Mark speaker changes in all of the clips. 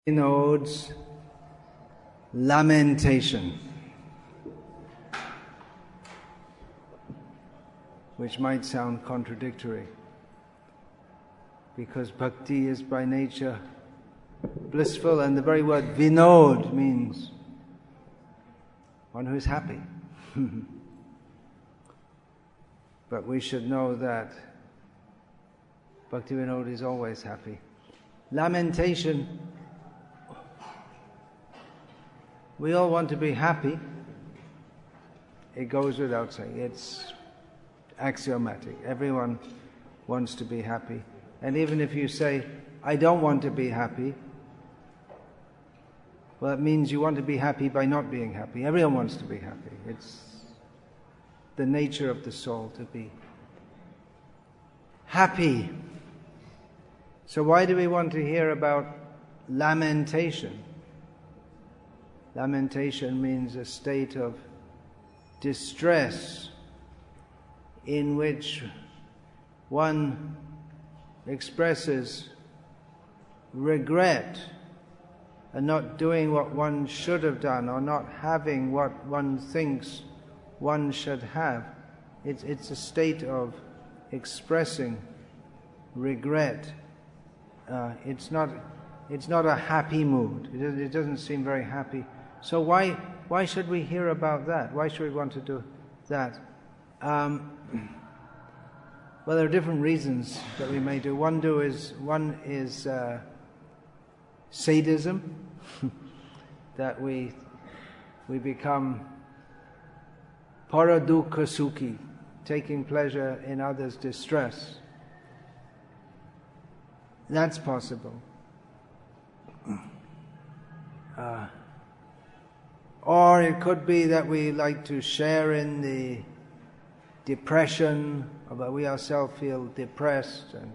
Speaker 1: Bhaktivinoda's Lamentation, which might sound contradictory, because bhakti is by nature blissful, and the very word vinod means one who is happy. But we should know that Bhaktivinoda is always happy. Lamentation, we all want to be happy. It goes without saying. It's axiomatic. Everyone wants to be happy. And even if you say, I don't want to be happy, well, it means you want to be happy by not being happy. Everyone wants to be happy. It's the nature of the soul to be happy. So why do we want to hear about lamentation? Lamentation means a state of distress in which one expresses regret and not doing what one should have done, or not having what one thinks one should have. It's a state of expressing regret. It's not a happy mood. It doesn't seem very happy. So why should we hear about that? Why should we want to do that? Well, there are different reasons that we may do. One is sadism, that we become paradukha sukhi, taking pleasure in others' distress. That's possible. Or it could be that we like to share in the depression, or that we ourselves feel depressed and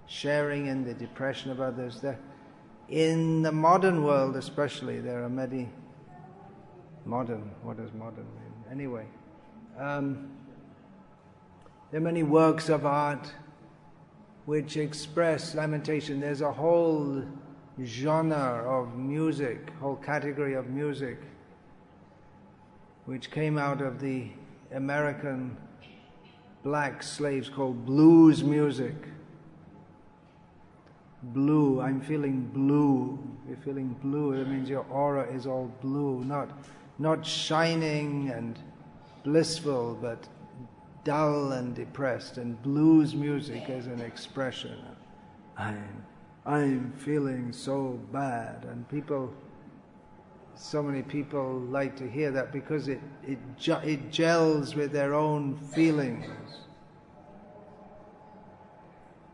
Speaker 1: sharing in the depression of others. In the modern world especially, there are many modern, what does modern mean? Anyway, there are many works of art which express lamentation. There's a whole genre of music, whole category of music, which came out of the American black slaves, called blues music. Blue, I'm feeling blue. You're feeling blue, that means your aura is all blue, not shining and blissful, but dull and depressed. And blues music is an expression of, I'm feeling so bad. And so many people like to hear that because it gels with their own feelings.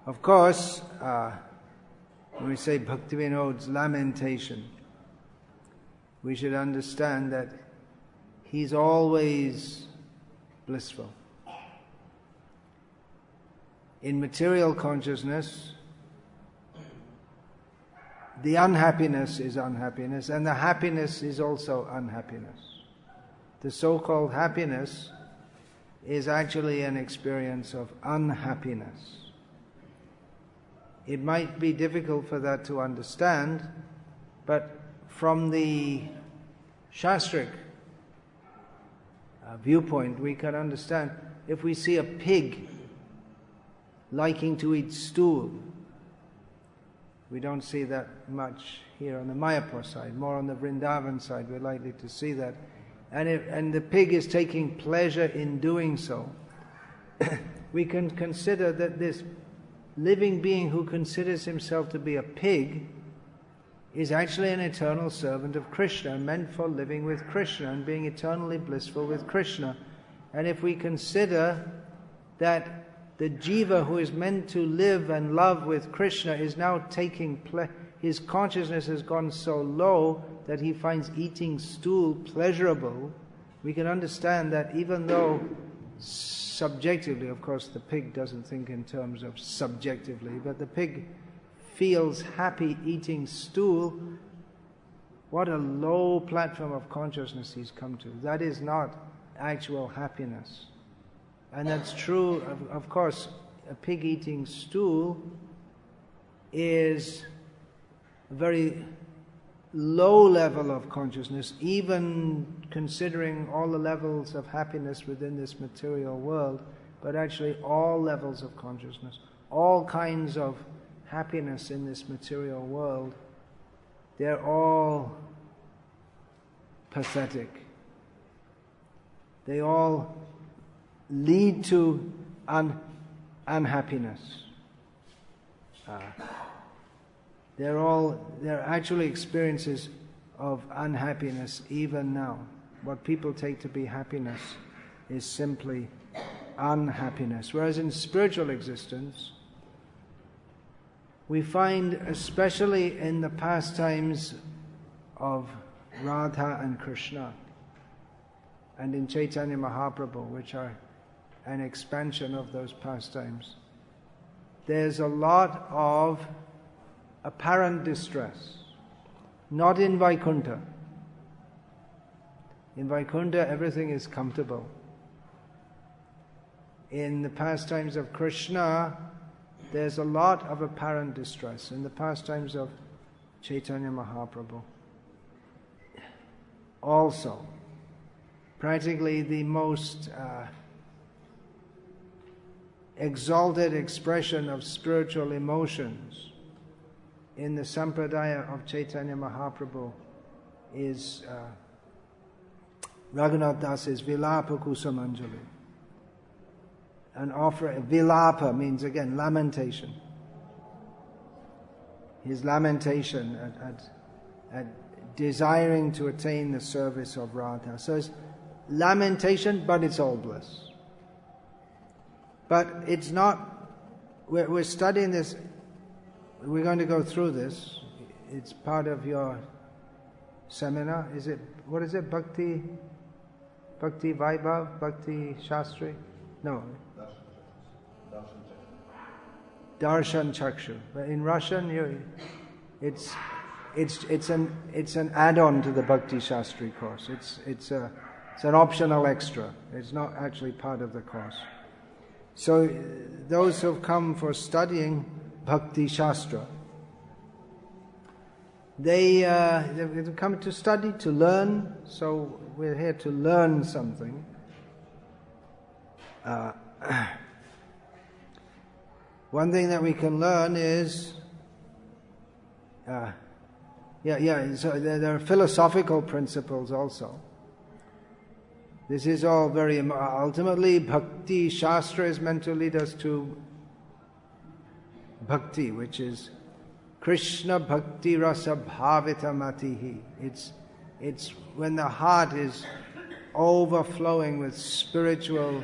Speaker 1: Of course, when we say Bhaktivinoda's Lamentation, we should understand that he's always blissful. In material consciousness, the unhappiness is unhappiness, and the happiness is also unhappiness. The so-called happiness is actually an experience of unhappiness. It might be difficult for that to understand, but from the Shastric viewpoint, we can understand. If we see a pig liking to eat stool, we don't see that much here on the Mayapur side. More on the Vrindavan side, we're likely to see that. And the pig is taking pleasure in doing so. We can consider that this living being who considers himself to be a pig is actually an eternal servant of Krishna, meant for living with Krishna and being eternally blissful with Krishna. And if we consider that the jiva who is meant to live and love with Krishna is now taking his consciousness has gone so low that he finds eating stool pleasurable, we can understand that even though subjectively, of course, the pig doesn't think in terms of subjectively, but the pig feels happy eating stool, what a low platform of consciousness he's come to. That is not actual happiness. And that's true, of course, a pig eating stool is a very low level of consciousness, even considering all the levels of happiness within this material world, but actually all levels of consciousness, all kinds of happiness in this material world, they're all pathetic. They all lead to unhappiness. They're actually experiences of unhappiness even now. What people take to be happiness is simply unhappiness. Whereas in spiritual existence, we find, especially in the pastimes of Radha and Krishna, and in Chaitanya Mahaprabhu, which are an expansion of those pastimes, there's a lot of apparent distress. Not in Vaikuntha. In Vaikuntha, everything is comfortable. In the pastimes of Krishna, there's a lot of apparent distress. In the pastimes of Chaitanya Mahaprabhu, also, practically the most exalted expression of spiritual emotions in the sampradaya of Chaitanya Mahaprabhu is Raghunath Das's Vilapa Kusumanjali. Vilapa means again lamentation. His lamentation at desiring to attain the service of Radha. So it's lamentation, but it's all bliss. But it's not, we're studying this, we're going to go through this. It's part of your seminar. What is it? Bhakti Vaibhav? Bhakti Shastri? No. Darshan Chakshu. But in Russian, it's an add-on to the Bhakti Shastri course. It's an optional extra. It's not actually part of the course. So those who've come for studying Bhakti Shastra, they've come to study, to learn. So we're here to learn something. One thing that we can learn is, so there are philosophical principles also. This is all very, ultimately Bhakti Shastra is meant to lead us to Bhakti, which is Krishna Bhakti Rasa Bhavita Matihi. It's when the heart is overflowing with spiritual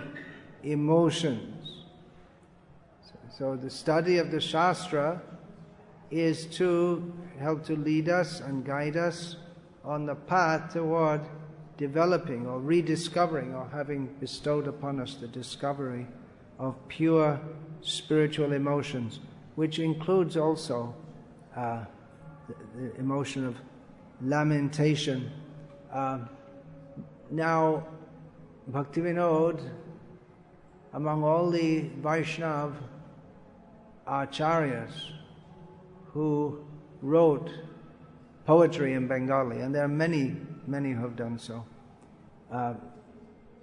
Speaker 1: emotions. So the study of the Shastra is to help to lead us and guide us on the path toward developing or rediscovering or having bestowed upon us the discovery of pure spiritual emotions, which includes also the emotion of lamentation. Now, Bhaktivinoda, among all the Vaishnava acharyas who wrote poetry in Bengali, and there are many who have done so.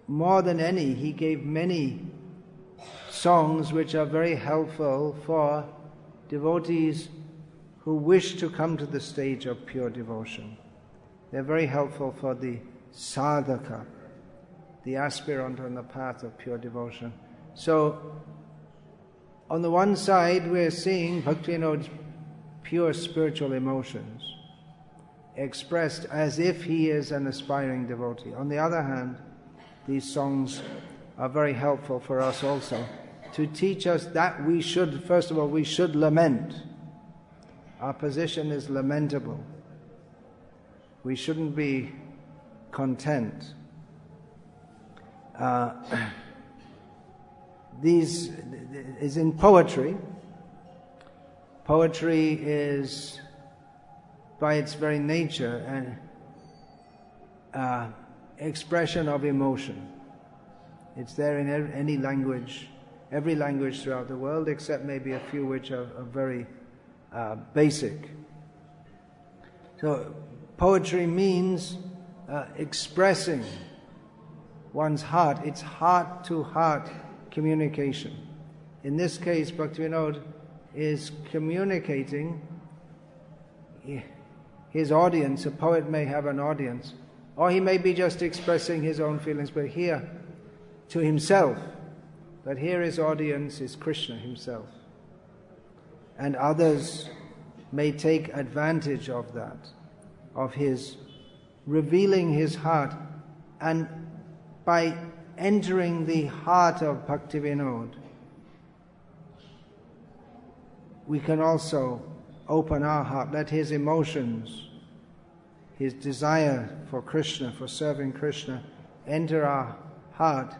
Speaker 1: More than any, he gave many songs which are very helpful for devotees who wish to come to the stage of pure devotion. They're very helpful for the sadhaka, the aspirant on the path of pure devotion. So, on the one side, we're seeing Bhaktivinoda's pure spiritual emotions expressed as if he is an aspiring devotee. On the other hand, these songs are very helpful for us also to teach us that we should, first of all, we should lament. Our position is lamentable. We shouldn't be content. These is in poetry. Poetry is, by its very nature, an expression of emotion. It's there in any language, every language throughout the world, except maybe a few which are very basic. So poetry means expressing one's heart. It's heart-to-heart communication. In this case, Bhaktivinoda is communicating his audience. A poet may have an audience, or he may be just expressing his own feelings, but here, to himself. But here his audience is Krishna himself. And others may take advantage of that, of his revealing his heart. And by entering the heart of Bhaktivinoda, we can also open our heart, let his emotions, his desire for Krishna, for serving Krishna, enter our heart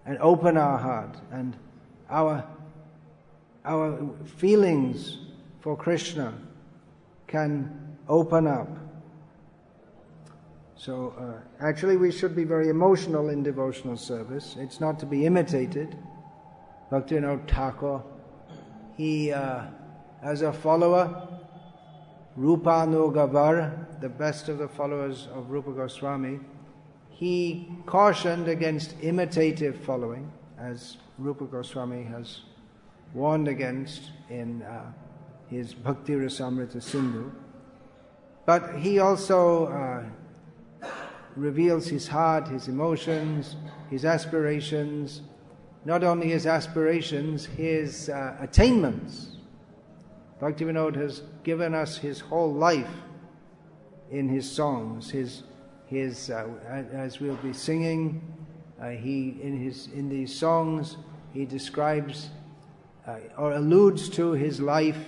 Speaker 1: and open our heart, and our feelings for Krishna can open up. So actually we should be very emotional in devotional service. It's not to be imitated. Bhaktivinoda Thakur, he, as a follower, Rupanugavar, the best of the followers of Rupa Goswami, he cautioned against imitative following, as Rupa Goswami has warned against in his Bhakti Rasamrita Sindhu. But he also reveals his heart, his emotions, his aspirations, not only his aspirations, his attainments. Bhaktivinoda has given us his whole life in his songs. His as we'll be singing, in these songs he describes or alludes to his life,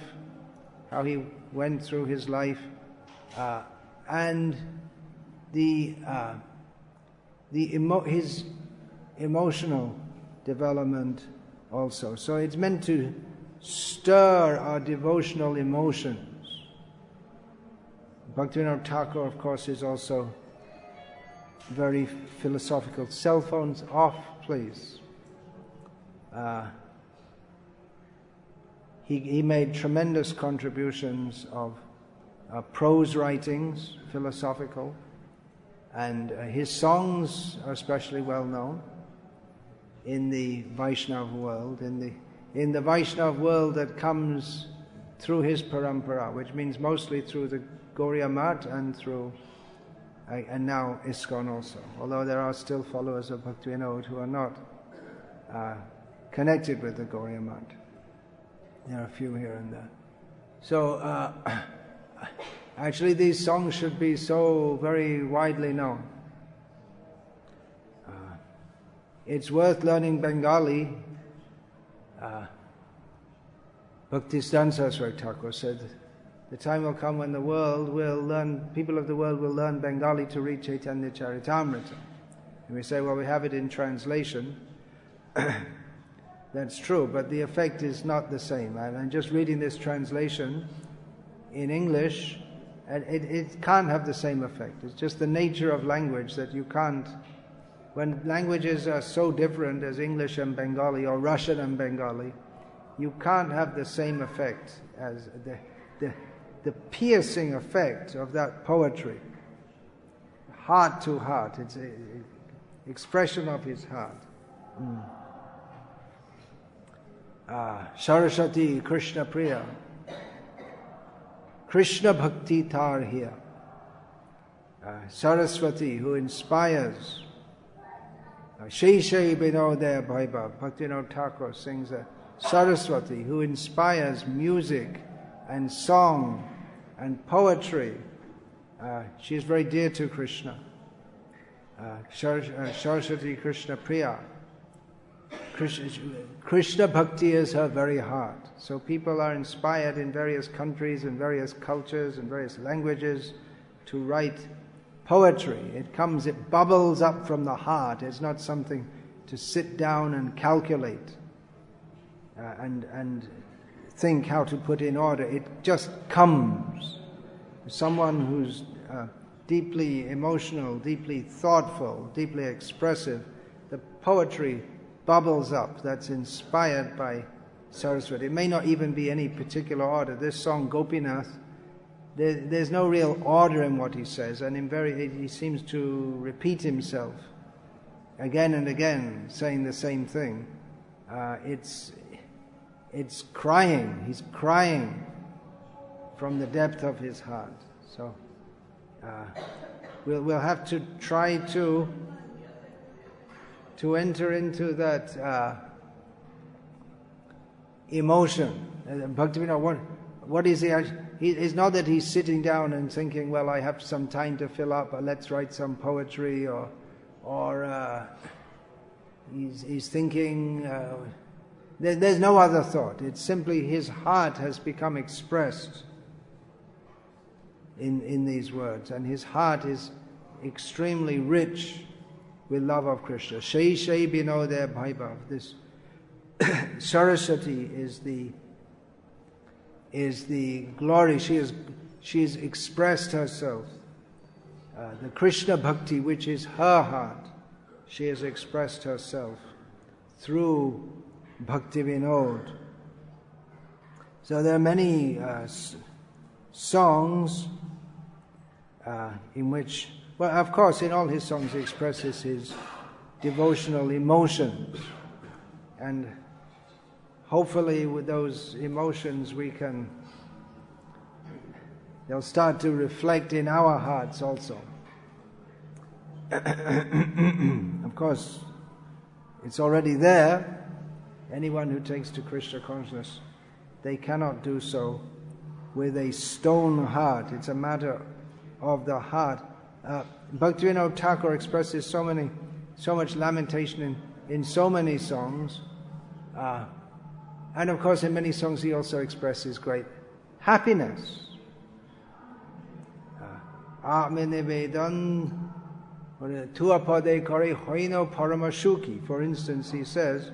Speaker 1: how he went through his life, and his emotional development also. So it's meant to stir our devotional emotions. Bhaktivinoda Thakur, of course, is also very philosophical. Cell phones off, please. He made tremendous contributions of prose writings, philosophical, and his songs are especially well known in the Vaishnava world, in the Vaishnava world that comes through his parampara, which means mostly through the Gauriya Math and through and now ISKCON also, although there are still followers of Bhaktivinoda who are not connected with the Gauriya Math. There are a few here and there. So actually these songs should be so very widely known. It's worth learning Bengali. Bhaktisiddhanta Saraswati Thakur said, the time will come when the world will learn, people of the world will learn Bengali to read Chaitanya Charitamrita. And we say, well, we have it in translation. That's true, but the effect is not the same. I'm just reading this translation in English, and it can't have the same effect. It's just the nature of language that you can't. When languages are so different as English and Bengali or Russian and Bengali, you can't have the same effect as the piercing effect of that poetry. Heart to heart, it's an expression of his heart. Saraswati Krishna Priya, Krishna Bhakti Tar here. Saraswati, who inspires. Shei Binodaya Bhaiba, Bhaktivinoda Thakur sings a Saraswati, who inspires music and song and poetry. She is very dear to Krishna. Saraswati Krishna Priya. Krishna Bhakti is her very heart. So people are inspired in various countries and various cultures and various languages to write poetry. It bubbles up from the heart. It's not something to sit down and calculate and think how to put in order. It just comes. Someone who's deeply emotional, deeply thoughtful, deeply expressive, the poetry bubbles up. That's inspired by Saraswati. It may not even be any particular order. This song, Gopinath, there's no real order in what he says, and he seems to repeat himself again and again, saying the same thing. It's crying. He's crying from the depth of his heart. So we'll have to try to enter into that emotion. Bhaktivinoda, what is he? It's not that he's sitting down and thinking, well, I have some time to fill up, let's write some poetry, or he's thinking. There's no other thought. It's simply his heart has become expressed in these words, and his heart is extremely rich with love of Krishna. Shai Shai Binoda Bhaibhav. This Saraswati is the glory. She has expressed herself. The Krishna Bhakti, which is her heart, she has expressed herself through Bhaktivinoda. So there are many songs in which, well, of course, in all his songs he expresses his devotional emotions, and hopefully with those emotions they'll start to reflect in our hearts also. Of course, it's already there. Anyone who takes to Krishna consciousness, they cannot do so with a stone heart. It's a matter of the heart. Bhaktivinoda Thakur expresses so much lamentation in so many songs, and of course in many songs he also expresses great happiness. Nivedan tuapade kare hoino paramashuki. For instance, he says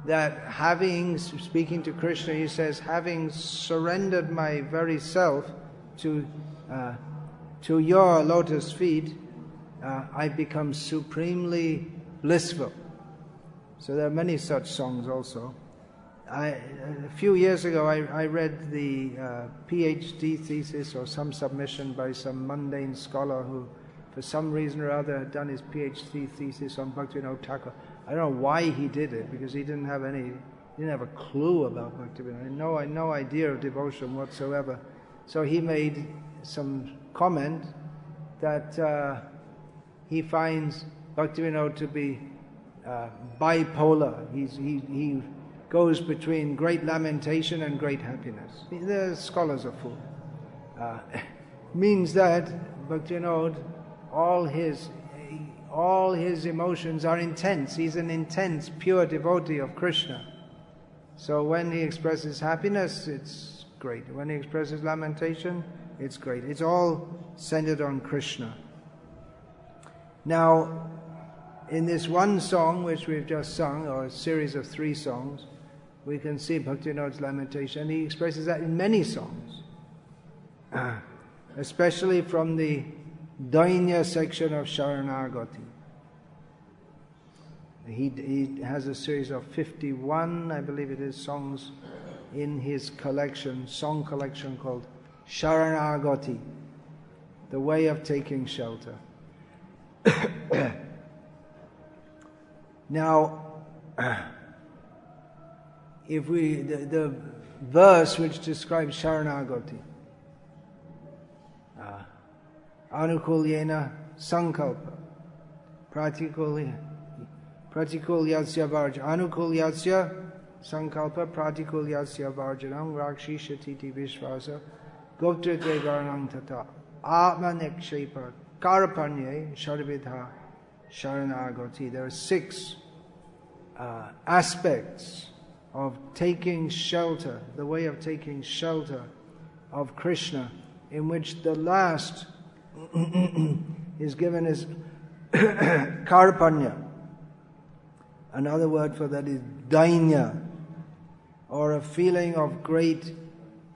Speaker 1: that speaking to Krishna, he says, having surrendered my very self to your lotus feet, I become supremely blissful. So there are many such songs also. A few years ago I read the PhD thesis or some submission by some mundane scholar who for some reason or other had done his PhD thesis on Bhaktivinoda Thakur. I don't know why he did it, because he didn't have a clue about Bhaktivinoda, no idea of devotion whatsoever. So he made some comment that he finds Bhaktivinoda to be bipolar. He goes between great lamentation and great happiness. The scholars are full. Means that Bhaktivinoda, all his emotions are intense. He's an intense, pure devotee of Krishna. So when he expresses happiness, it's great. When he expresses lamentation, it's great. It's all centered on Krishna. Now, in this one song which we've just sung, or a series of 3 songs, we can see Bhaktivinoda's lamentation. He expresses that in many songs, especially from the Dainya section of Sharanagati. He has a series of 51, I believe it is, songs in his song collection called Sharanagati, the way of taking shelter. Now, if the verse which describes Sharanagati, Anukulyena Sankalpa, Pratikulyasya Varja, Anukulyasya Sankalpa, Pratikulyasya Varjanam, Rakshishati Vishvasa, Goptrite Varnam Tata, Atma Nekshepa, Karapanye, Sharavidha, Sharanagati. There are 6 aspects of taking shelter, the way of taking shelter of Krishna, in which the last is given as Karpanya. Another word for that is Dainya, or a feeling of great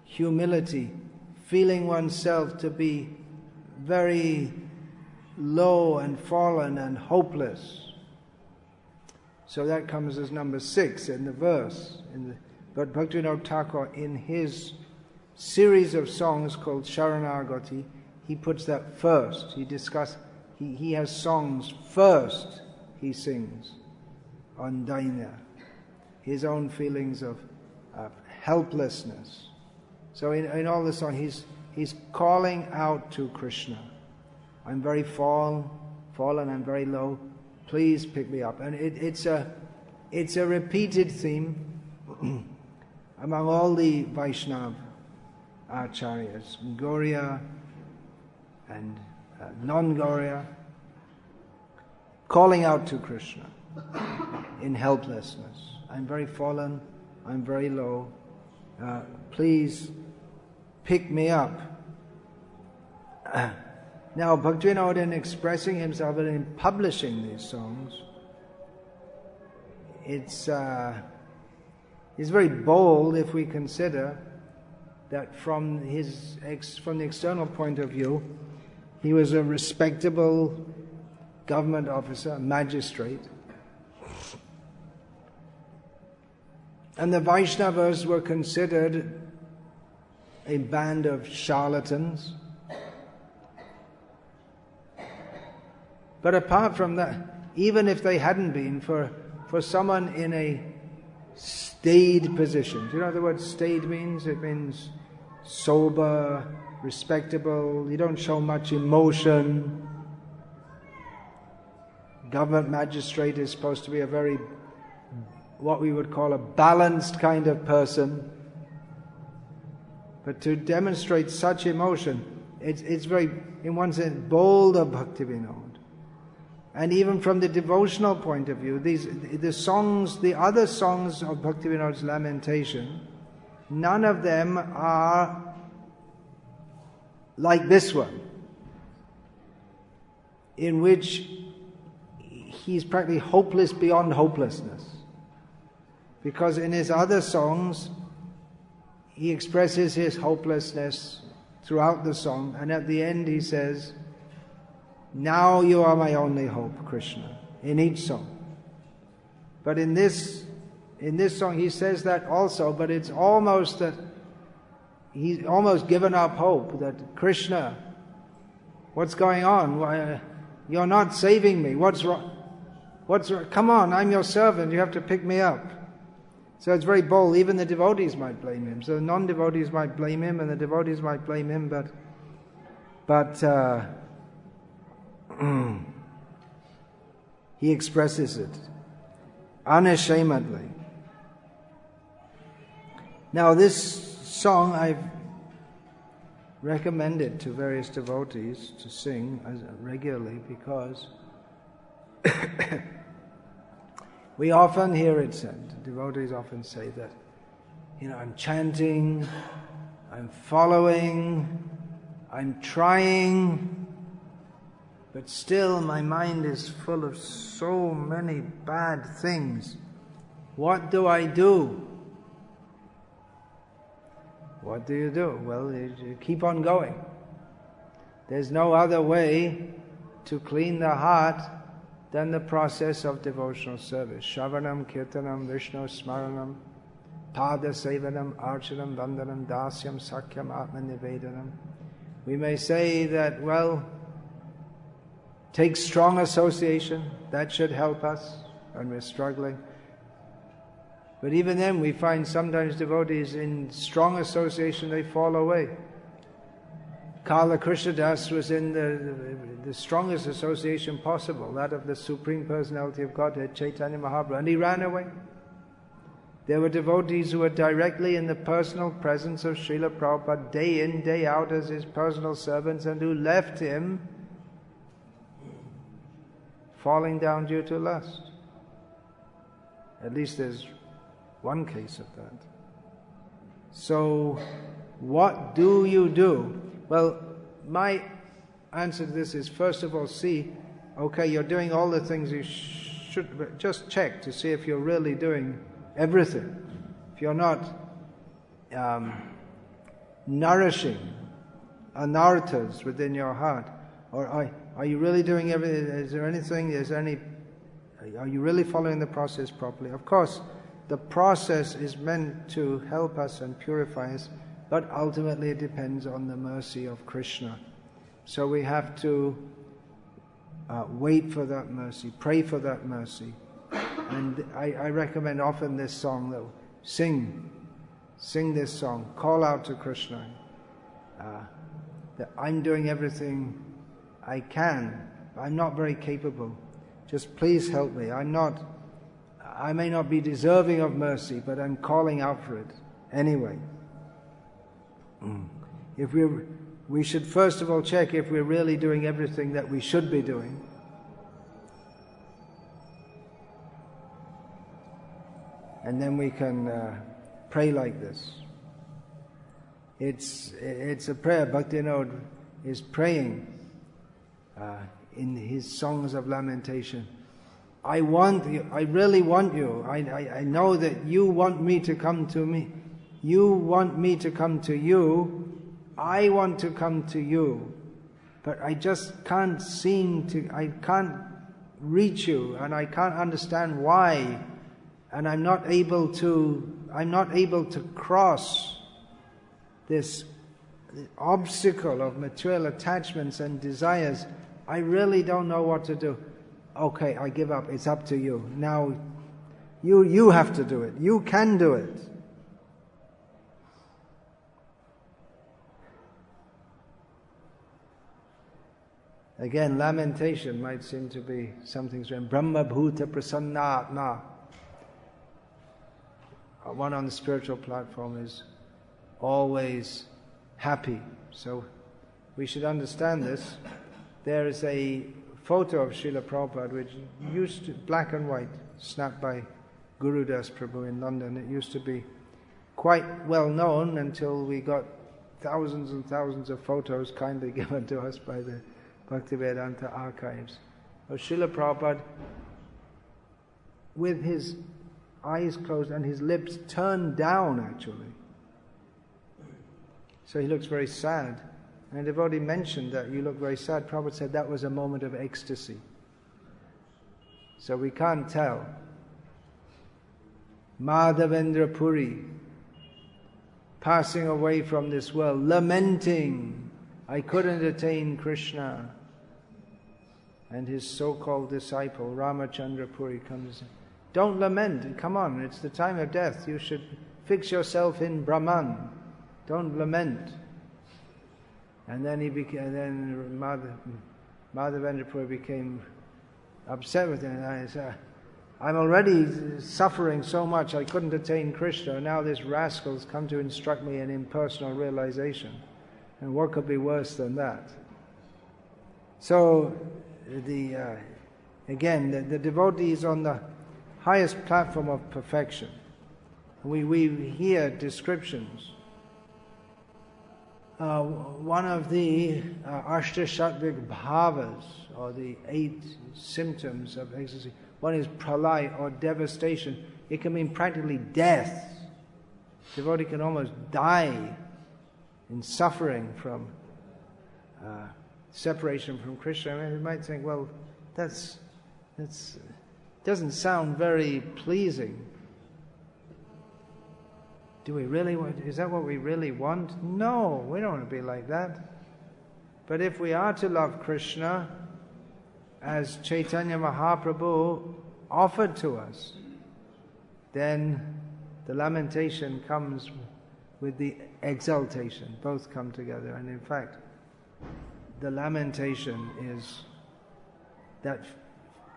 Speaker 1: humility, feeling oneself to be very low and fallen and hopeless. So that comes as number 6 in the verse. But Bhaktivinoda Thakur, in his series of songs called Sharanagati, he puts that first. He has songs first, he sings on Daina, his own feelings of helplessness. So in all the songs, he's calling out to Krishna. I'm very fallen, I'm very low. Please pick me up. And it's a repeated theme among all the Vaishnava acharyas, Gauriya and non-Gauriya, calling out to Krishna in helplessness. I'm very fallen, I'm very low. Please pick me up. Now, Bhaktivinoda, in expressing himself and in publishing these songs, it's very bold if we consider that from the external point of view, he was a respectable government officer, a magistrate. And the Vaishnavas were considered a band of charlatans. But apart from that, even if they hadn't been, for someone in a staid position, do you know what the word staid means? It means sober, respectable, you don't show much emotion. Government magistrate is supposed to be a very, what we would call a balanced kind of person. But to demonstrate such emotion, it's very, in one sense, bold of Bhaktivinoda. And even from the devotional point of view, the other songs of Bhaktivinoda's Lamentation, none of them are like this one, in which he's practically hopeless beyond hopelessness. Because in his other songs, he expresses his hopelessness throughout the song, and at the end he says, "Now you are my only hope, Krishna," in each song. But in this song he says that also, but it's almost that he's almost given up hope, that Krishna, what's going on? Why, you're not saving me. What's wrong? Come on, I'm your servant, you have to pick me up. So it's very bold. Even the devotees might blame him. So the non-devotees might blame him and the devotees might blame him, but he expresses it unashamedly. Now this song I've recommended to various devotees to sing regularly because we often hear it said, devotees often say that, I'm chanting, I'm following, I'm trying, but still my mind is full of so many bad things. What do I do? What do you do? Well, you keep on going. There's no other way to clean the heart than the process of devotional service. Shravanam, Kirtanam, Vishnu Smaranam, Pada Sevanam, Archanam, Vandanam, Dasyam, Sakyam, Atma Nivedanam. We may say that, take strong association, that should help us when we're struggling. But even then we find sometimes devotees in strong association, they fall away. Kala Krishnadas was in the strongest association possible, that of the Supreme Personality of Godhead, Chaitanya Mahaprabhu, and he ran away. There were devotees who were directly in the personal presence of Srila Prabhupada day in, day out as his personal servants, and who left him falling down due to lust. At least there's one case of that. So, what do you do? Well, my answer to this is, first of all, you're doing all the things you should, but just check to see if you're really doing everything. If you're not nourishing anarthas within your heart, or are you really doing everything? Is there any Are you really following the process properly? Of course, the process is meant to help us and purify us, but ultimately it depends on the mercy of Krishna. So we have to wait for that mercy, pray for that mercy. And I recommend often this song, though. Sing this song, call out to Krishna. That I'm doing everything I can. I'm not very capable. Just please help me. I may not be deserving of mercy, but I'm calling out for it anyway. If we should first of all check if we're really doing everything that we should be doing. And then we can pray like this. It's a prayer. Bhaktivinoda is praying in his songs of lamentation. I want you. I really want you. I know that you want me to come to me. You want me to come to you. I want to come to you. But I just can't I can't reach you, and I can't understand why. And I'm not able to cross this obstacle of material attachments and desires. I really don't know what to do. Okay, I give up. It's up to you. Now, you have to do it. You can do it. Again, lamentation might seem to be something strange. Brahma bhuta prasannatma. One on the spiritual platform is always happy. So we should understand this. There is a photo of Srila Prabhupada which used to, black and white, snapped by Gurudas Prabhu in London. It used to be quite well known until we got thousands and thousands of photos kindly given to us by the Bhaktivedanta archives of Srila Prabhupada with his eyes closed and his lips turned down, actually. So he looks very sad. And a devotee mentioned that you look very sad. Prabhupada said that was a moment of ecstasy. So we can't tell. Madhavendra Puri, passing away from this world, lamenting, I couldn't attain Krishna. And his so-called disciple, Ramachandra Puri, comes and says, don't lament, come on, it's the time of death. You should fix yourself in Brahman. Don't lament. And then Madhavendra Puri became upset with him. And I said, I'm already suffering so much, I couldn't attain Krishna. Now this rascal's come to instruct me in impersonal realization. And what could be worse than that? So, the devotee is on the highest platform of perfection. We hear descriptions. One of the Ashtashatvik bhavas, or the 8 symptoms of ecstasy, one is pralay, or devastation. It can mean practically death. The devotee can almost die in suffering from separation from Krishna. I mean, you might think, well, that's doesn't sound very pleasing. Do we really want? Is that what we really want? No, we don't want to be like that. But if we are to love Krishna, as Chaitanya Mahaprabhu offered to us, then the lamentation comes with the exaltation. Both come together. And in fact, the lamentation is that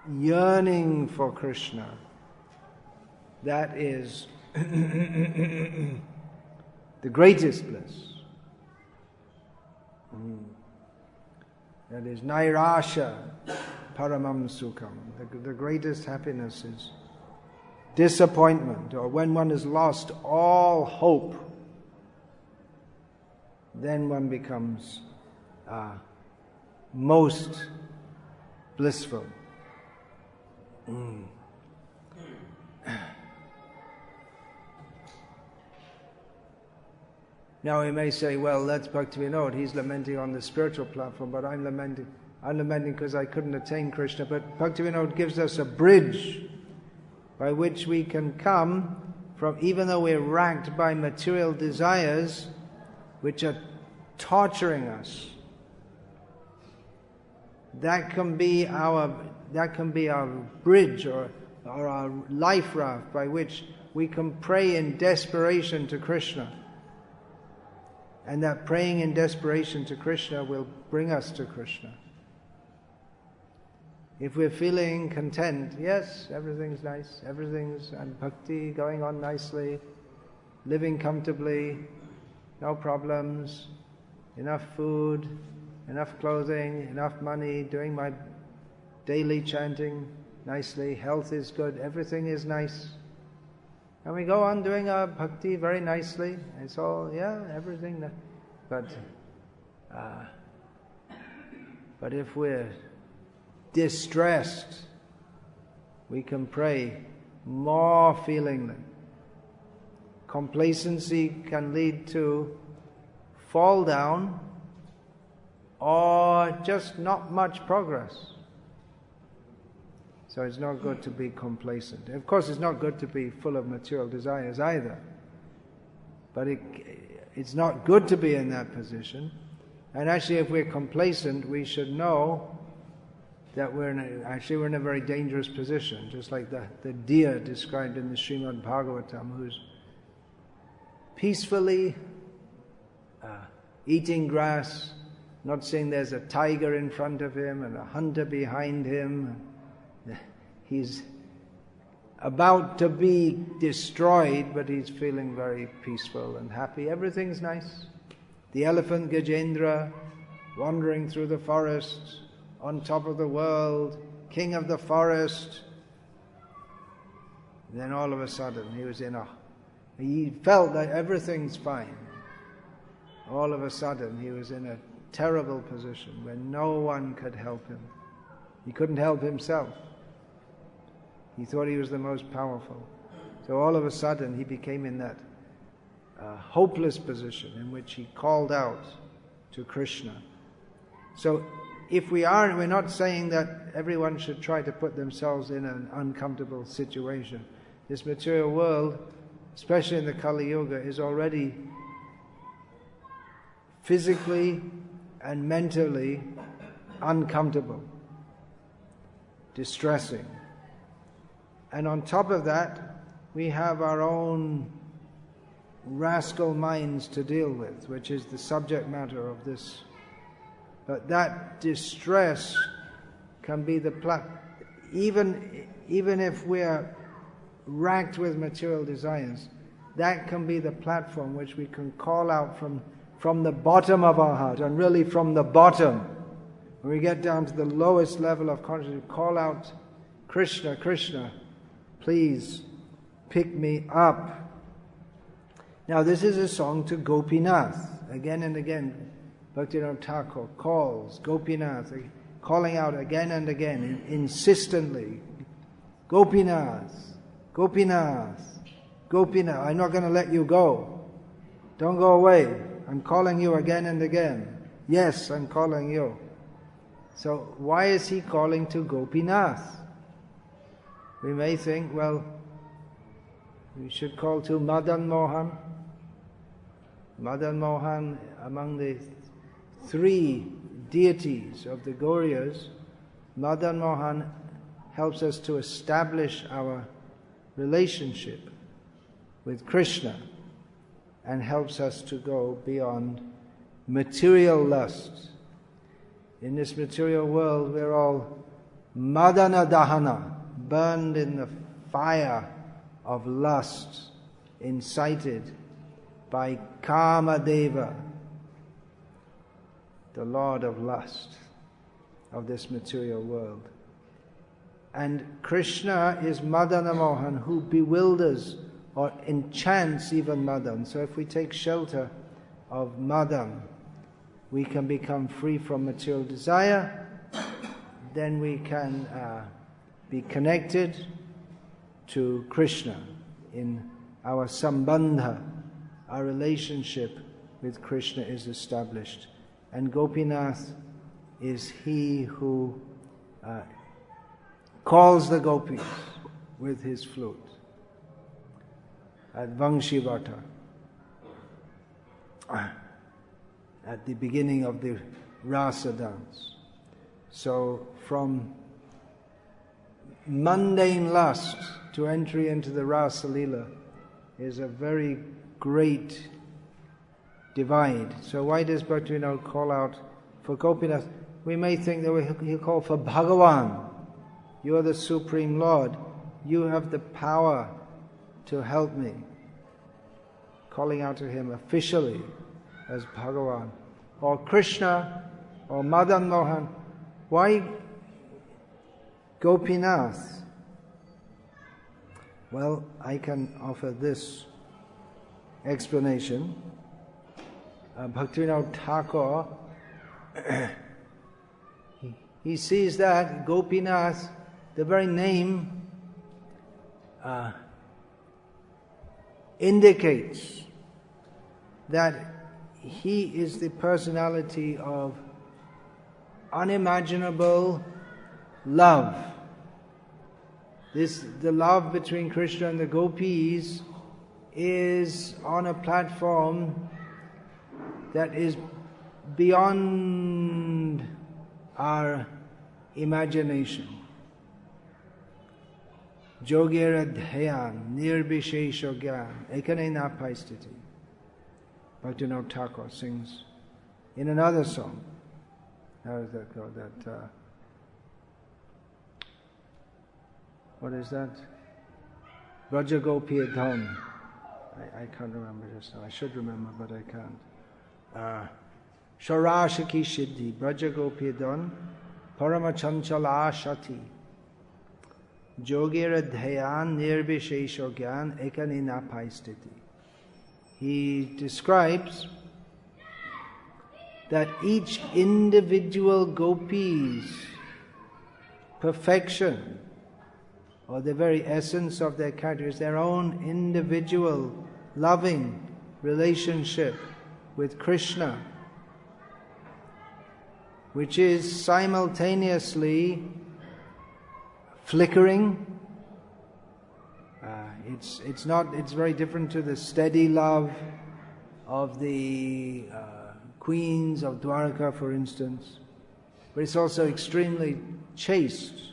Speaker 1: yearning for Krishna. That is the greatest bliss. That is nairasha paramam sukham. The greatest happiness is disappointment, or when one has lost all hope, then one becomes most blissful. Now we may say, well, that's Bhaktivinoda, he's lamenting on the spiritual platform, but I'm lamenting I'm lamenting because I couldn't attain Krishna, but Bhaktivinoda gives us a bridge by which we can come from, even though we're racked by material desires which are torturing us, that can be our bridge or our life raft by which we can pray in desperation to Krishna. And that praying in desperation to Krishna will bring us to Krishna. If we're feeling content, yes, everything's nice, everything's bhakti going on nicely, living comfortably, no problems, enough food, enough clothing, enough money, doing my daily chanting nicely, health is good, everything is nice. And we go on doing our bhakti very nicely. It's all, everything. But if we're distressed, we can pray more feelingly. Complacency can lead to fall down or just not much progress. So it's not good to be complacent. Of course, it's not good to be full of material desires either. But it's not good to be in that position. And actually, if we're complacent, we should know that we're in a very dangerous position, just like the deer described in the Srimad Bhagavatam, who's peacefully eating grass, not seeing there's a tiger in front of him and a hunter behind him. He's about to be destroyed, but he's feeling very peaceful and happy. Everything's nice. The elephant Gajendra wandering through the forest, on top of the world, king of the forest. Then all of a sudden he felt that everything's fine. All of a sudden he was in a terrible position where no one could help him. He couldn't help himself. He thought he was the most powerful. So all of a sudden he became in that hopeless position in which he called out to Krishna. So we're not saying that everyone should try to put themselves in an uncomfortable situation. This material world, especially in the Kali Yuga, is already physically and mentally uncomfortable, distressing. And on top of that, we have our own rascal minds to deal with, which is the subject matter of this. But that distress can be even if we're racked with material desires, that can be the platform which we can call out from the bottom of our heart, and really from the bottom. When we get down to the lowest level of consciousness, call out, Krishna, Krishna, please pick me up. Now this is a song to Gopinath. Again and again, Bhaktivinoda Thakur calls Gopinath, calling out again and again, insistently, Gopinath, Gopinath, Gopinath, I'm not going to let you go. Don't go away. I'm calling you again and again. Yes, I'm calling you. So why is he calling to Gopinath? We may think, well, we should call to Madan Mohan. Madan Mohan, among the three deities of the Gauriyas, Madan Mohan helps us to establish our relationship with Krishna and helps us to go beyond material lust. In this material world, we're all Madana Dahana, burned in the fire of lust, incited by Kamadeva, the lord of lust of this material world. And Krishna is Madana Mohan, who bewilders or enchants even Madan. So if we take shelter of Madan, we can become free from material desire. Then we can be connected to Krishna in our sambandha. Our relationship with Krishna is established. And Gopinath is he who calls the gopis with his flute at Vangshivata, at the beginning of the rasa dance. So from mundane lust to entry into the rasa lila is a very great divide. So why does Bhaktivinoda call out for Gopinath? We may think that he'll call for Bhagavan. You are the Supreme Lord. You have the power to help me. Calling out to him officially as Bhagavan. Or Krishna, or Madan Mohan. Why Gopinath? Well, I can offer this explanation. Bhaktivinoda Thakur, he sees that Gopinath, the very name indicates that he is the personality of unimaginable love. The love between Krishna and the gopis is on a platform that is beyond our imagination. Jogera dhyan, nirbishesha gyan, ekane na paistiti. Bhaktivinoda Thakur sings in another song. How does that go? What is that? Braja Gopiya Dham. I can't remember just now. I should remember, but I can't. Sharashaki Siddhi, Braja Gopiya Dham, Parama Chanchala Shati, Jogera Dhyan Nirbishesha Gyan Ekani na Paistiti. He describes that each individual gopi's perfection, or the very essence of their character, is their own individual loving relationship with Krishna, which is simultaneously flickering. It's very different to the steady love of the queens of Dwarka, for instance, but it's also extremely chaste.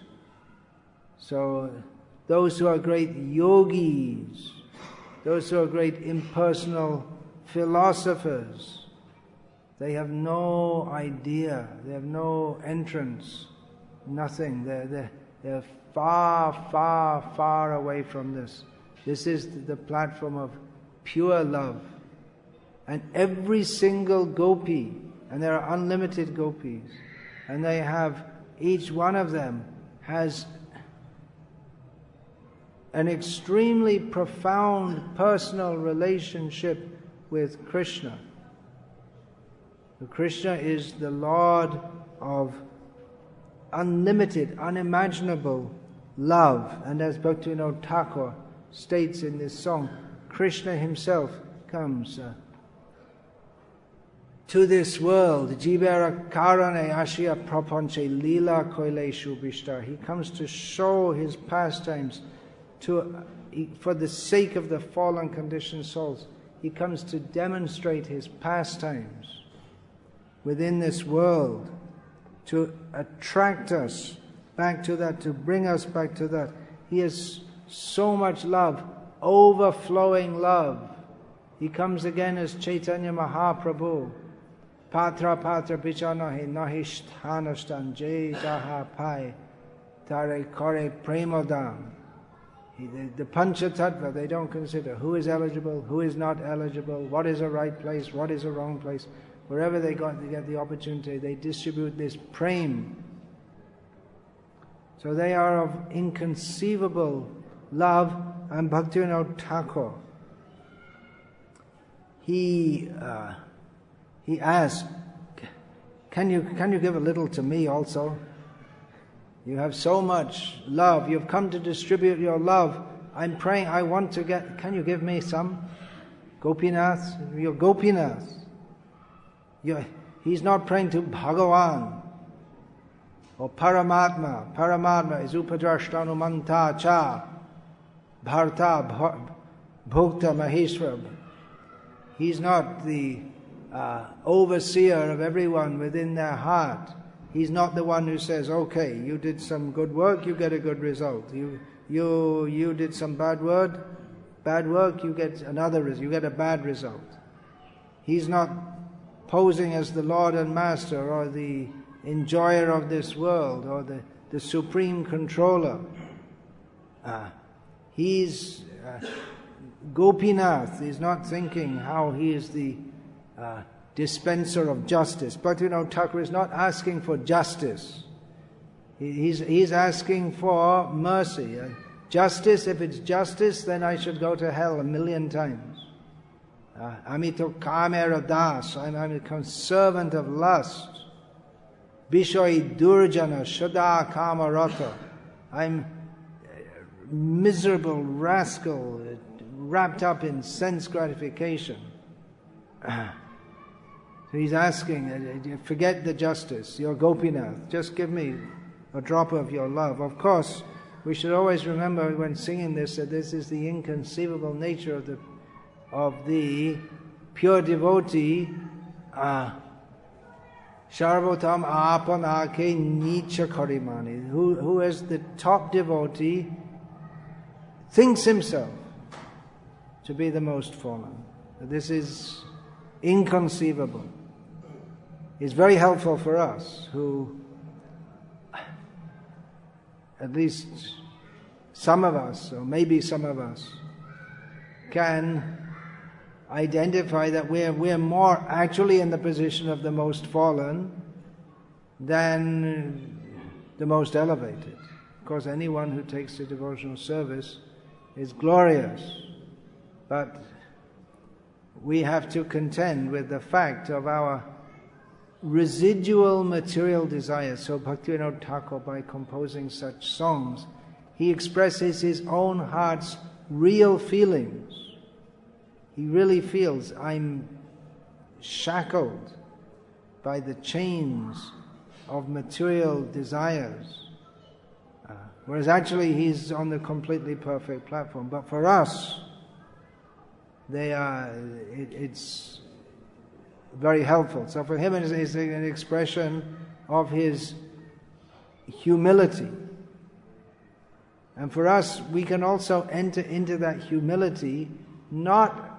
Speaker 1: So those who are great yogis, those who are great impersonal philosophers, they have no idea, they have no entrance, nothing. They're far, far, far away from this. This is the platform of pure love. And every single gopi, and there are unlimited gopis, and they have, each one of them has an extremely profound personal relationship with Krishna. Krishna is the Lord of unlimited, unimaginable love. And as Bhaktivinoda Thakur states in this song, Krishna himself comes to this world. Jivera karane ashya prapanche lila koile shubishta. He comes to show his pastimes for the sake of the fallen conditioned souls. He comes to demonstrate his pastimes within this world, to attract us back to that, to bring us back to that. He has so much love, overflowing love. He comes again as Chaitanya Mahaprabhu. Patra patra bichanahi nahishtanastan jay daha pai tare kore premodam. The Panchatattva, they don't consider who is eligible, who is not eligible, what is a right place, what is a wrong place. Wherever they get the opportunity, they distribute this prem. So they are of inconceivable love. And Bhaktivinoda Thakur, he asked, can you give a little to me also? You have so much love. You've come to distribute your love. I'm praying, I want to get, can you give me some? Gopinath, you're Gopinath. He's not praying to Bhagavan. or Paramatma. Paramatma is Upadrashtanumanta cha Bharta Bhokta Maheshwar. He's not the overseer of everyone within their heart. He's not the one who says, okay, you did some good work, you get a good result. You did some bad work, you get you get a bad result. He's not posing as the Lord and Master or the enjoyer of this world or the supreme controller. He's Gopinath. He's not thinking how he is the dispenser of justice. Bhaktivinoda Thakur is not asking for justice. He's asking for mercy. Justice, if it's justice, then I should go to hell 1,000,000 times. Amito kamera das, I'm a servant of lust. Bishoi durjana shada kamarata, I'm miserable rascal wrapped up in sense gratification. So he's asking, forget the justice, you're Gopinath, just give me a drop of your love. Of course, we should always remember when singing this that this is the inconceivable nature of the pure devotee. Sharvotam apanake nicha karimani, who as the top devotee thinks himself to be the most fallen. This is inconceivable. It's very helpful for us who, at least some of us, or maybe some of us, can identify that we're more actually in the position of the most fallen than the most elevated. Of course, anyone who takes to devotional service is glorious, but we have to contend with the fact of our residual material desires. So Bhaktivinoda Thakur, by composing such songs, he expresses his own heart's real feelings. He really feels, I'm shackled by the chains of material desires. Whereas actually he's on the completely perfect platform. But for us, it's very helpful. So for him it is an expression of his humility. And for us, we can also enter into that humility, not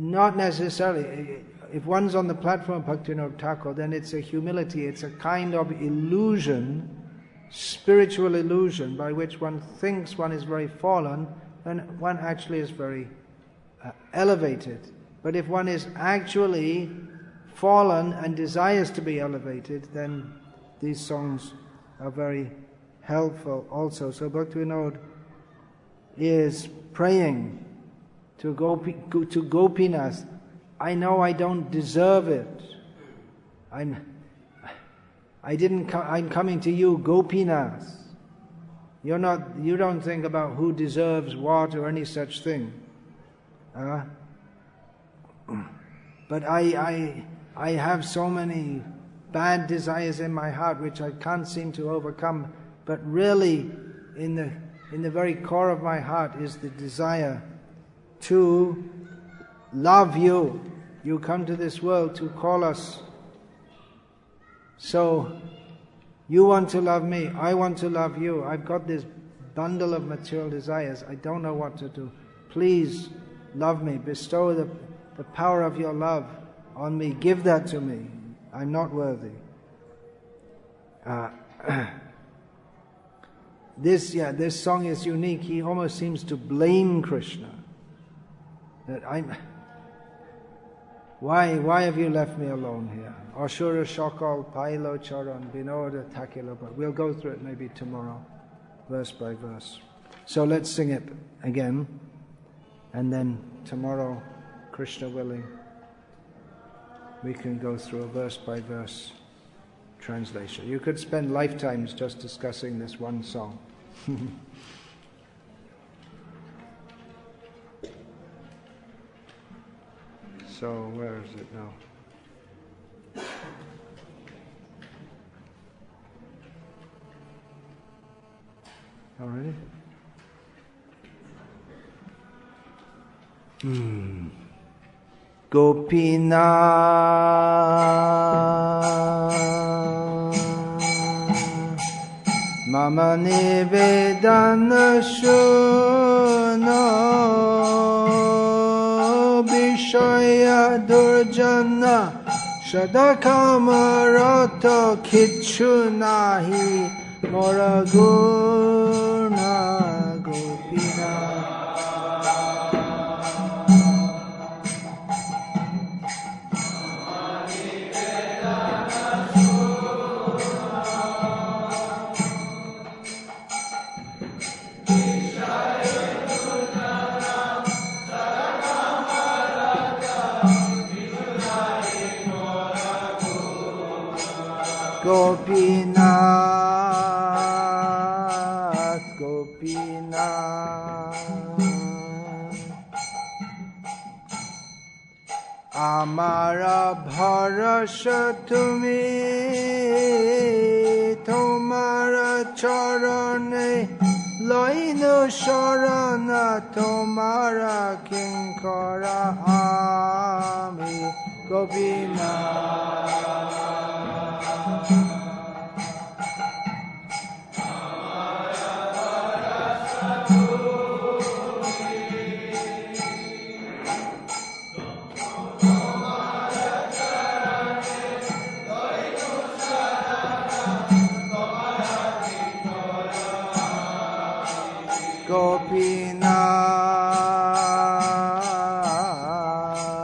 Speaker 1: necessarily, if one's on the platform of Bhaktivinoda Thakur, then it's a humility, it's a kind of illusion, spiritual illusion, by which one thinks one is very fallen, and one actually is very elevated. But if one is actually fallen and desires to be elevated, then these songs are very helpful also. So Bhaktivinoda is praying to Gopinath, I know I don't deserve it. I'm coming to you, Gopinath. You don't think about who deserves what or any such thing. But I have so many bad desires in my heart which I can't seem to overcome. But really, in the very core of my heart is the desire to love you. You come to this world to call us. So, you want to love me, I want to love you. I've got this bundle of material desires. I don't know what to do. Please love me. Bestow the power of your love on me. Give that to me. I'm not worthy. This song is unique. He almost seems to blame Krishna. That why have you left me alone here? Ashura Shakal Pailo Charan Binoda Takila. But we'll go through it maybe tomorrow, verse by verse. So let's sing it again, and then tomorrow, Krishna willing, we can go through a verse by verse translation. You could spend lifetimes just discussing this one song. So where is it now? already? Gopinath Mama nivedana suno Vishaya durjana Shadakamarato kichu nahi Mora guna Gopinath Gopinath, Gopinath Amara bharasha tumi Tomara charane Lainu sharana Tomara kinkara ami Gopinath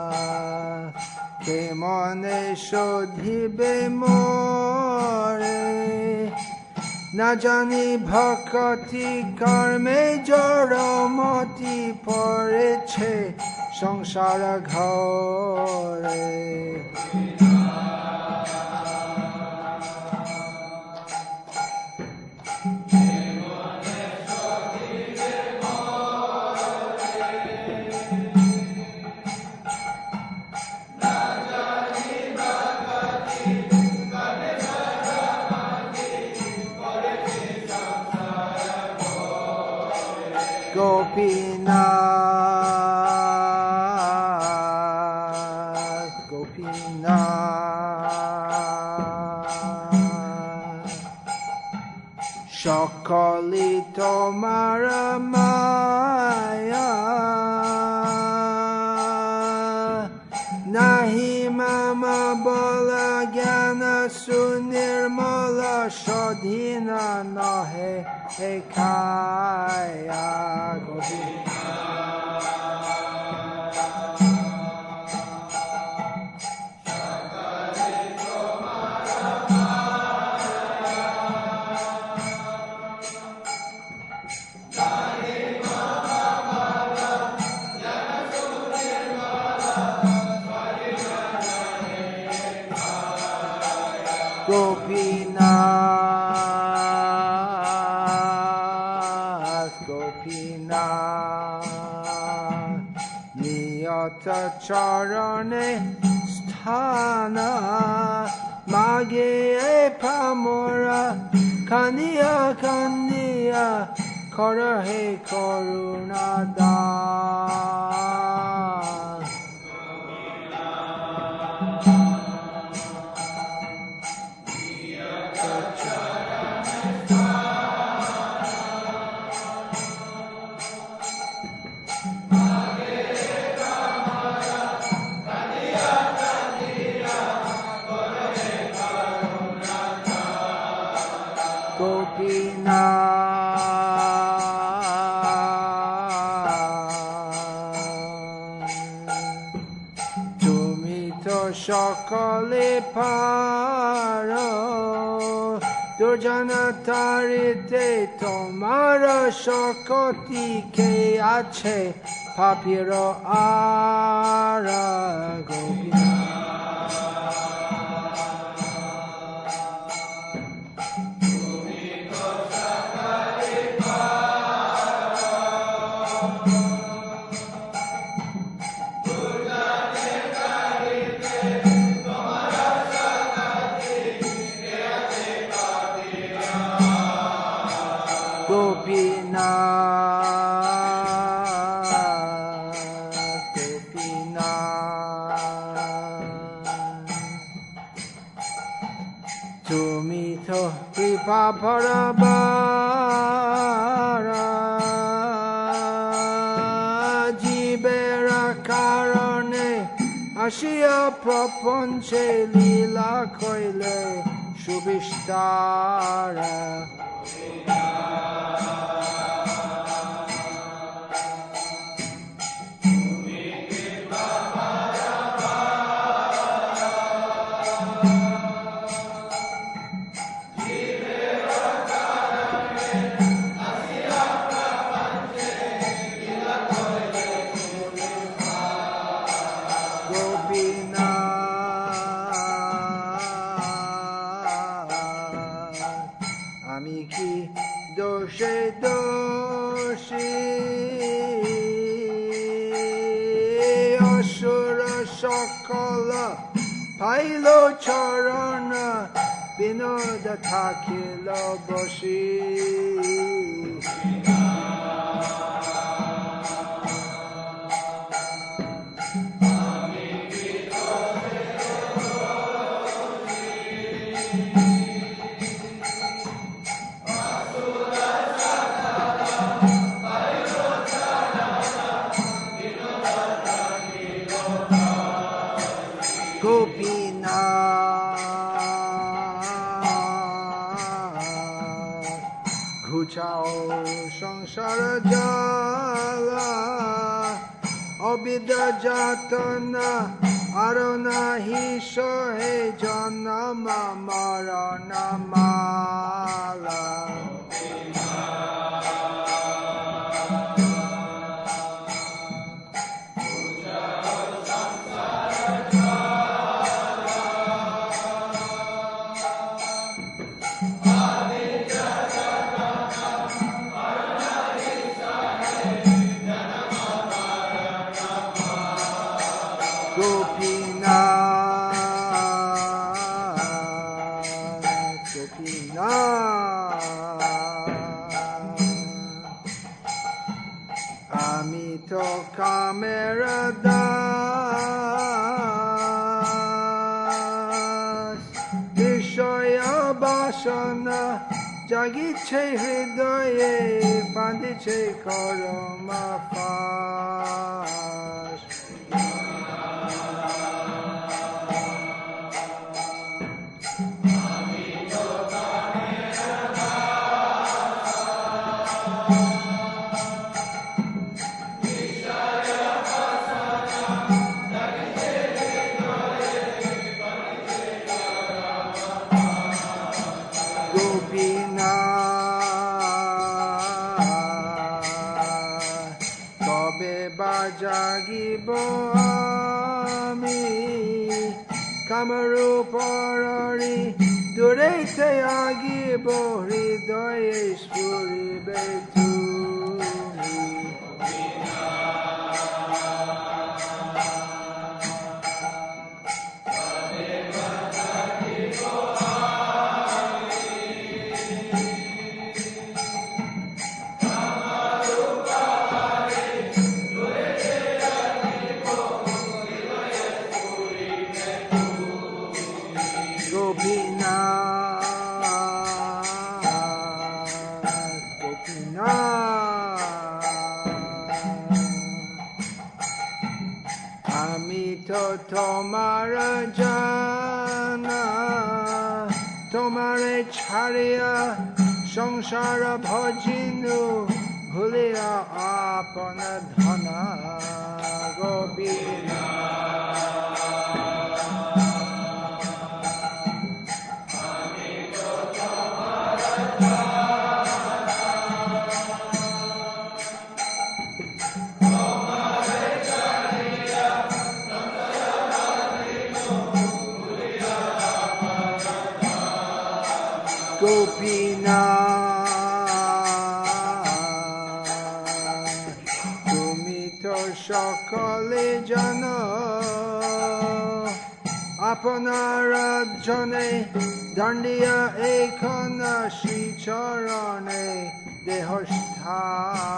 Speaker 1: Gopinath Kemone shodhibe more Najani bhakti karme jaramati poreche Sangsara ghore Gopinath, Gopinath Shakali tomara maya Nahi mama bala gyana sunirmala Shadhina nahe ekaya Gopinath, Gopinath Niyata charane sthana Mage pamora Kaniya kaniya Karahe karunada সকলে পারো দুর্জনা তারিতে তোমার শক্তি কে আছে পাপির আর Gopinath পাপরাবারা জীবেরা কারণে আসিয়া প্রপঞ্চে লীলা কইলে সুবিস্তারা pile চরণ বিনোদ থাকিল বসি ঘুচাও সংসার জালা অবিদ্যা যাতনা আর নাহি সহে জন্ম মরণ মালা আমি তো কামের দাস বিষয় বাসনা জাগিছে হৃদয়ে বাঁধিছে করম ফাঁস জাগিব আমি কামরূপরি দূরেতে আগিব হৃদয়ে স্ফুরিবে তুমি আমি তো তোমার জানা তোমারে ছাড়িয়া সংসার ভজিনু ভুলিয়া আপন ধনা গোবিনা তুমি তো সকলে জানো আপনার জনে দণ্ডিয়া এইখন শ্রীচরণে দেহস্থান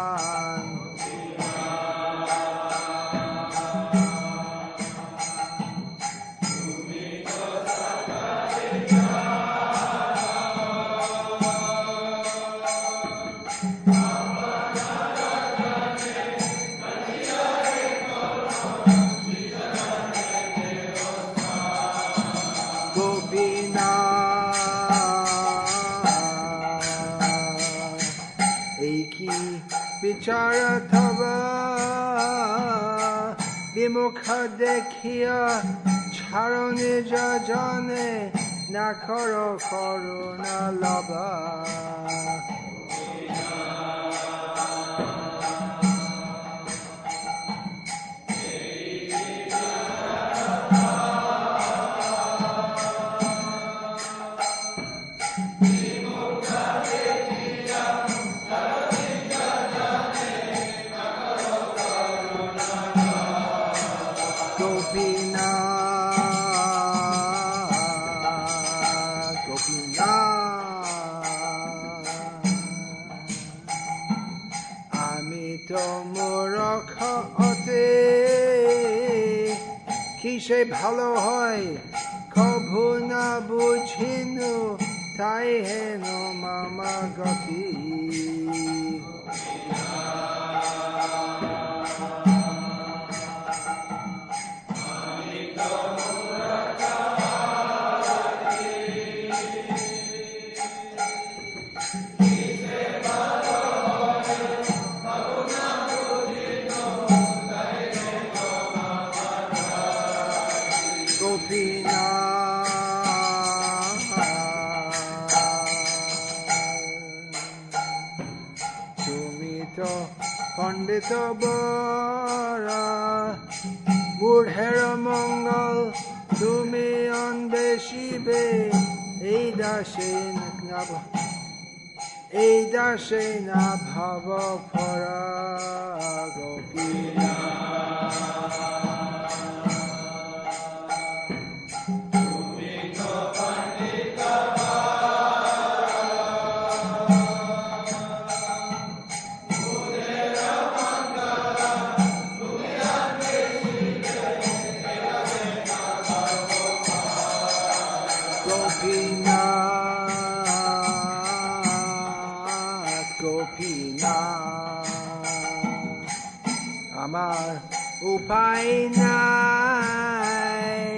Speaker 1: Bharatava Vimukha Dekhiya Charone Jajane Nakaro Koruna Laba কিসে ভালো হয় কভু না বুঝিনু তাই হেন মামা গতি পণ্ডিত বরা বুঢ়ের মঙ্গল তুমি অন্বেষিবে এই দাসে না ভাব ফরা গোপীনাথ আমার উপায় নাই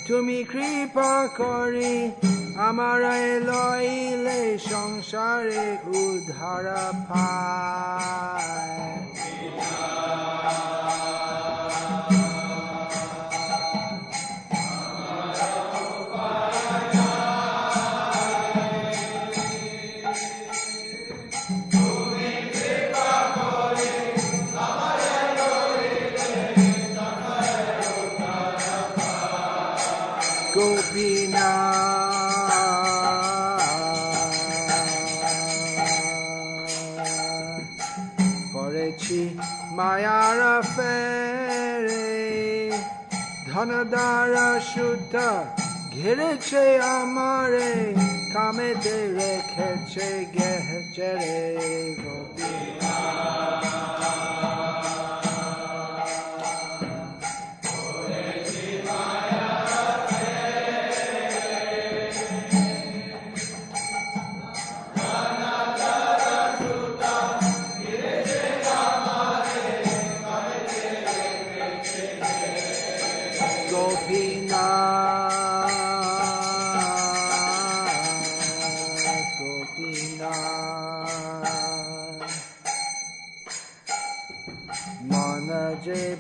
Speaker 1: তুমি কৃপা করি আমার লইলে সংসারে উদ্ধার পায় মায়ার ফেরে ধনদারা শুদ্ধ ঘিরেছে আমারে কামেতে রেখেছে গেছে রে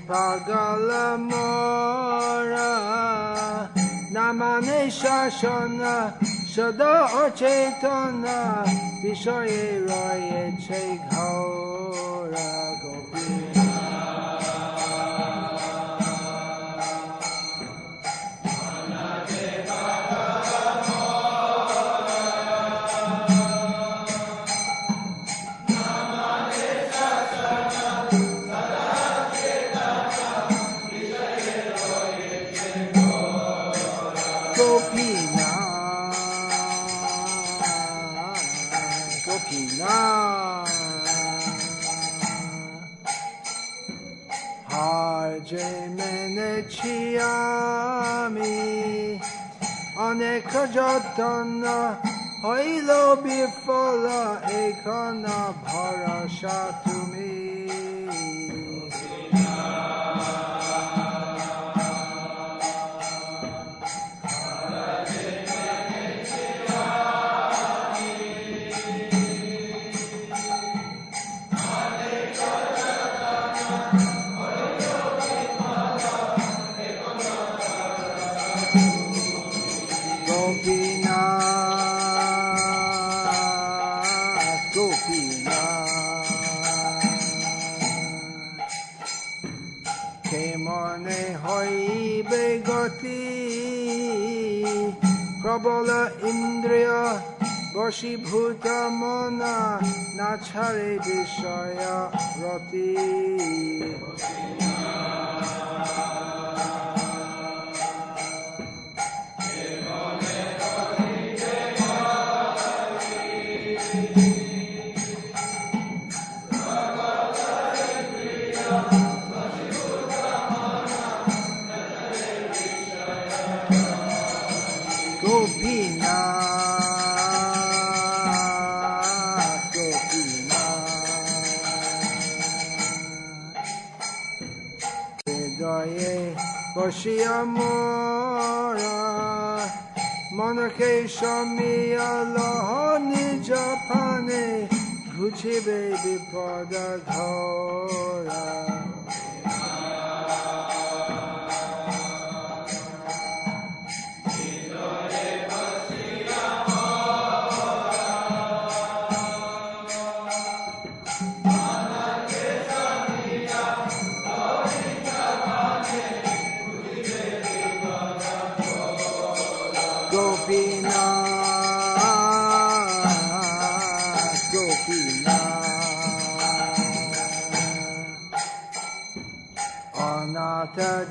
Speaker 1: পাগল মোরা না মানে শাসন সদা অচেতন বিষয়ে রয়েছে ঘোরা অনেক যতন হইল বিফল এখন ভরসা তুমি গতি প্রবল ইন্দ্রিয় বশীভূত মন না ছাড়ে বিষয় রতি বসিয়া মোরা মনকে সমিয়া লহ নিজ পানে ঘুচিবে বিপদ ঘোরা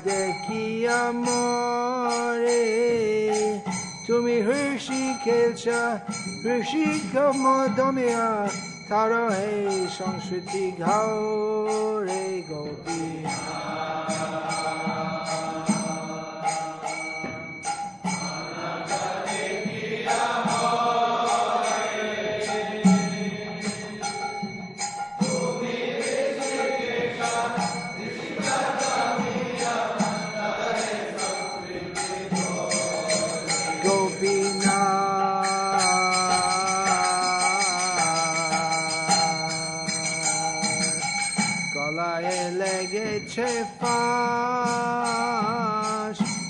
Speaker 1: দেখিয়া মরে তুমি হৃষিকেশ হৃষিক মদমিয়া তার হে সংস্কৃতি ঘরে গোপী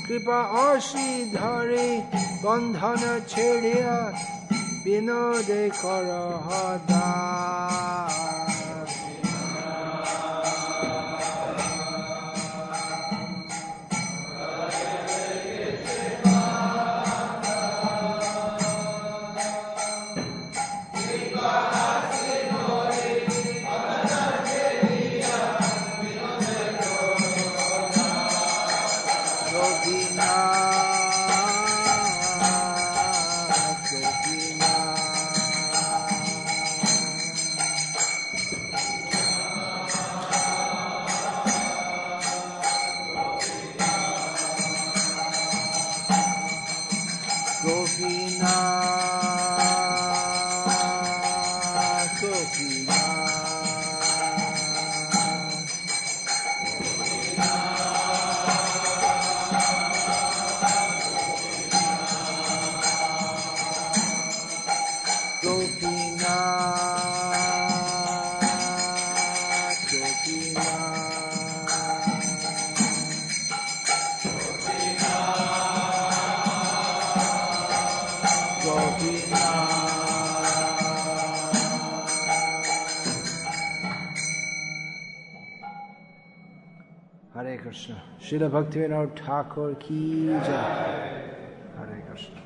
Speaker 1: কৃপা অসিধরে বন্ধন ছেড়িয়া বিনোদে কর Hare Krishna. Srila Bhaktivinoda Thakur ki jai. Hare Krishna.